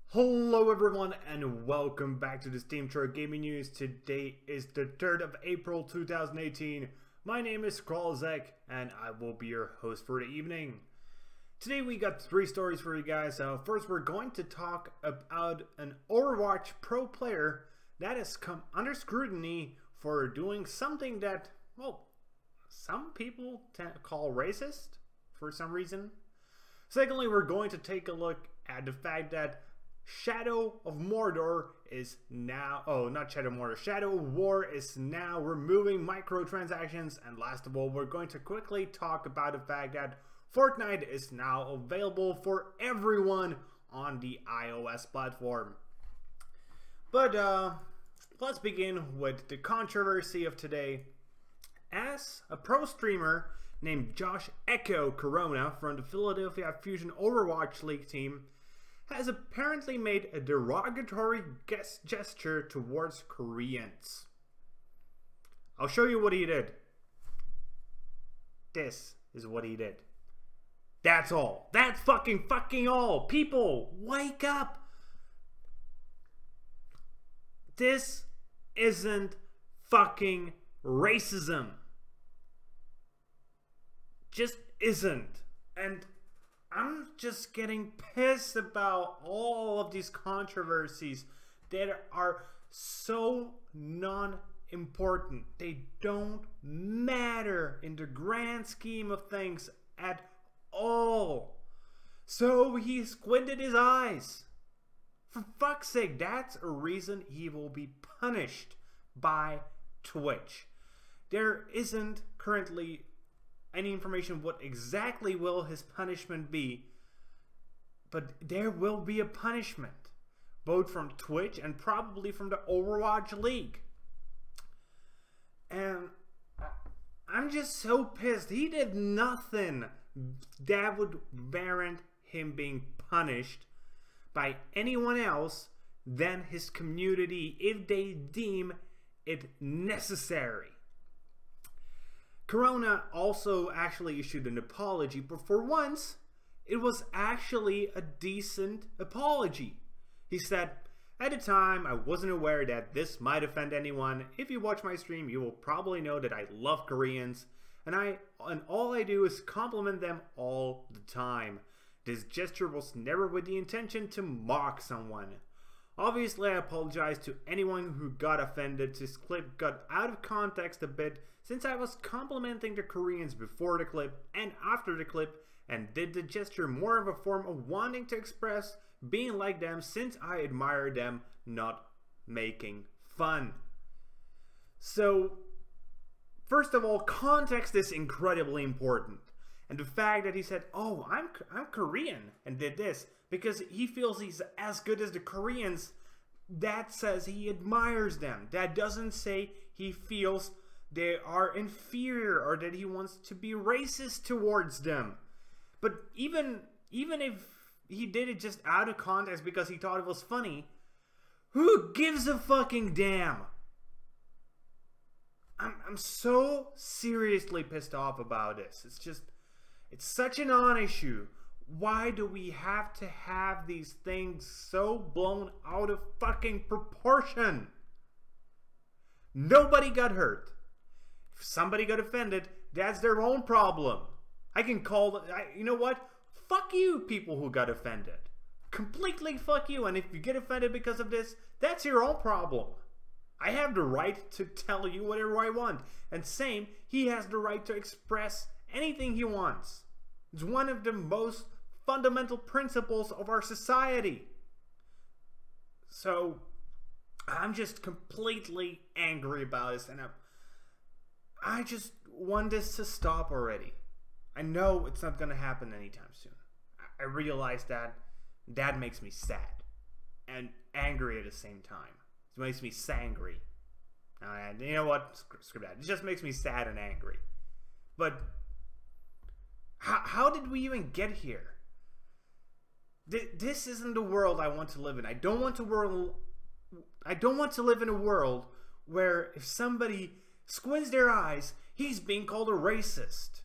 Hello everyone and welcome back to the SteemTrail Gaming News. Today is the 3rd of April 2018. My name is Kralizec and I will be your host for the evening. Today we got 3 stories for you guys. First we're going to talk about an Overwatch pro player that has come under scrutiny for doing something that, well, some people tend to call racist for some reason. Secondly, we're going to take a look at the fact that Shadow of Mordor is now, Shadow of War is now removing microtransactions. And last of all, we're going to quickly talk about the fact that Fortnite is now available for everyone on the iOS platform. But let's begin with the controversy of today. As a pro streamer named Josh Echo Corona from the Philadelphia Fusion Overwatch League team has apparently made a derogatory gesture towards Koreans. I'll show you what he did. This is what he did. That's all. That's fucking all. People, wake up. This isn't fucking racism. Just isn't. And I'm just getting pissed about all of these controversies that are so non-important. They don't matter in the grand scheme of things at all. So he squinted his eyes. For fuck's sake, that's a reason he will be punished by Twitch. There isn't currently any information what exactly will his punishment be, but there will be a punishment, both from Twitch and probably from the Overwatch League. And I'm just so pissed. He did nothing that would warrant him being punished by anyone else than his community if they deem it necessary. Corona also actually issued an apology, but for once, it was actually a decent apology. He said, "At the time, I wasn't aware that this might offend anyone. If you watch my stream, you will probably know that I love Koreans, and all I do is compliment them all the time. This gesture was never with the intention to mock someone. Obviously, I apologize to anyone who got offended. This clip got out of context a bit since I was complimenting the Koreans before the clip and after the clip, and did the gesture more of a form of wanting to express being like them since I admire them, not making fun." So, first of all, context is incredibly important. And the fact that he said, "Oh, I'm Korean," and did this because he feels he's as good as the Koreans, that says he admires them. That doesn't say he feels they are inferior or that he wants to be racist towards them. But even if he did it just out of context because he thought it was funny, who gives a fucking damn? I'm so seriously pissed off about this. It's such a non-issue. Why do we have to have these things so blown out of fucking proportion? Nobody got hurt. If somebody got offended, that's their own problem. I can call, you know what? Fuck you, people who got offended. Completely fuck you. And if you get offended because of this, that's your own problem. I have the right to tell you whatever I want. And same, he has the right to express anything he wants. It's one of the most fundamental principles of our society. So, I'm just completely angry about this, and I just want this to stop already. I know it's not going to happen anytime soon. I realize that. That makes me sad and angry at the same time. It makes me sangry. And you know what? Screw that. It just makes me sad and angry. But how did we even get here? This isn't the world I want to live in. I don't want to live in a world where if somebody squints their eyes, he's being called a racist.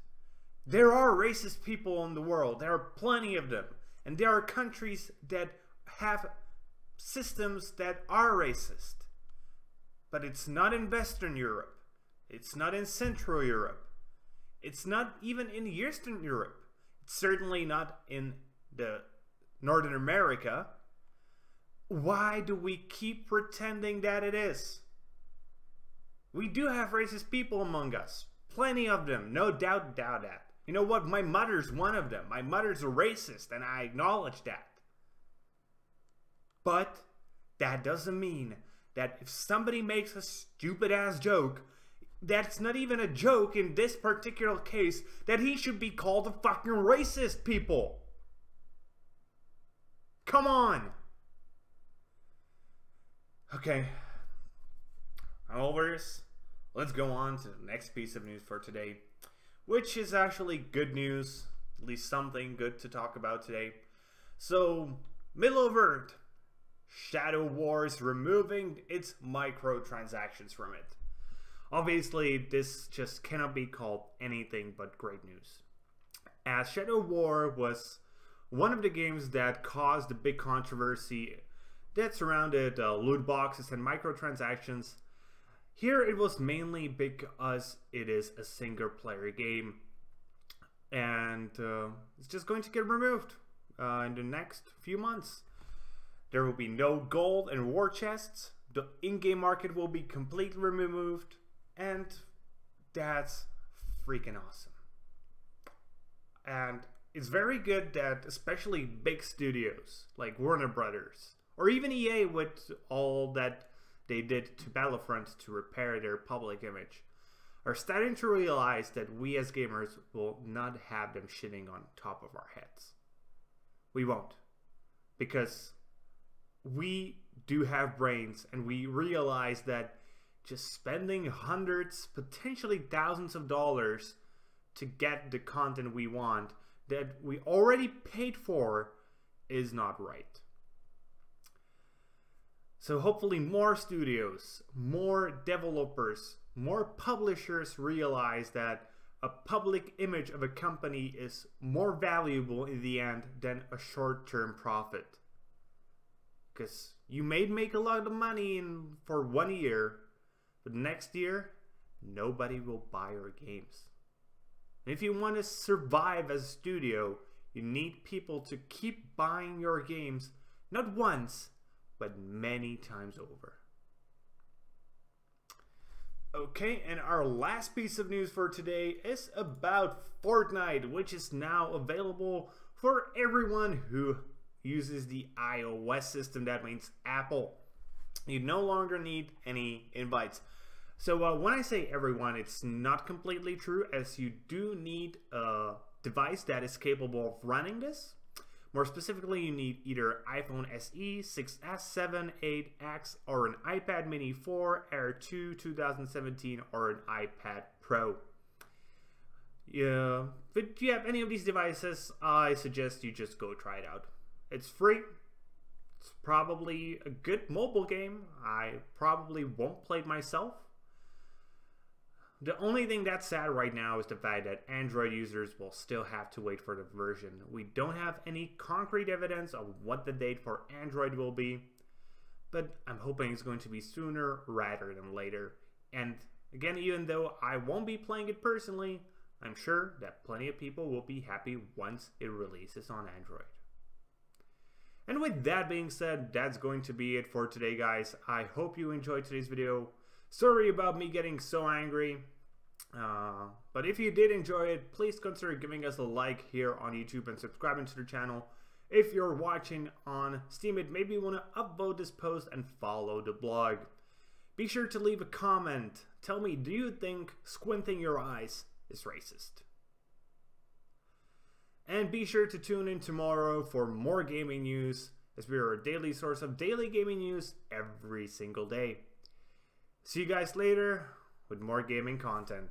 There are racist people in the world. There are plenty of them. And there are countries that have systems that are racist. But it's not in Western Europe. It's not in Central Europe. It's not even in Eastern Europe. It's certainly not in the Northern America. Why do we keep pretending that it is? We do have racist people among us. Plenty of them. No doubt that. You know what? My mother's one of them. My mother's a racist, and I acknowledge that. But that doesn't mean that if somebody makes a stupid ass joke, that's not even a joke in this particular case, that he should be called a fucking racist, people. Come on. Okay. I'm over this. Let's go on to the next piece of news for today, which is actually good news, at least something good to talk about today. So, Middle-earth Shadow Wars removing its microtransactions from it. Obviously, this just cannot be called anything but great news, as Shadow War was one of the games that caused the big controversy that surrounded loot boxes and microtransactions. Here it was mainly because it is a single player game, and it's just going to get removed in the next few months. There will be no gold and war chests, the in-game market will be completely removed, and that's freaking awesome. And it's very good that especially big studios like Warner Brothers or even EA, with all that they did to Battlefront to repair their public image, are starting to realize that we as gamers will not have them shitting on top of our heads. We won't. Because we do have brains, and we realize that just spending hundreds, potentially thousands of dollars to get the content we want, that we already paid for, is not right. So hopefully more studios, more developers, more publishers realize that a public image of a company is more valuable in the end than a short-term profit. Because you may make a lot of money for 1 year, but next year, nobody will buy your games. And if you want to survive as a studio, you need people to keep buying your games, not once, but many times over. Okay, and our last piece of news for today is about Fortnite, which is now available for everyone who uses the iOS system. That means Apple. You no longer need any invites. So when I say everyone, it's not completely true, as you do need a device that is capable of running this. More specifically, you need either iPhone SE, 6S, 7, 8X, or an iPad mini 4, Air 2 2017, or an iPad Pro. Yeah, but if you have any of these devices, I suggest you just go try it out. It's free. It's probably a good mobile game. I probably won't play it myself. The only thing that's sad right now is the fact that Android users will still have to wait for the version. We don't have any concrete evidence of what the date for Android will be, but I'm hoping it's going to be sooner rather than later. And again, even though I won't be playing it personally, I'm sure that plenty of people will be happy once it releases on Android. And with that being said, that's going to be it for today, guys. I hope you enjoyed today's video. Sorry about me getting so angry, but if you did enjoy it, please consider giving us a like here on YouTube and subscribing to the channel. If you're watching on Steam, maybe you want to upvote this post and follow the blog. Be sure to leave a comment. Tell me, do you think squinting your eyes is racist? And be sure to tune in tomorrow for more gaming news, as we are a daily source of daily gaming news every single day. See you guys later with more gaming content.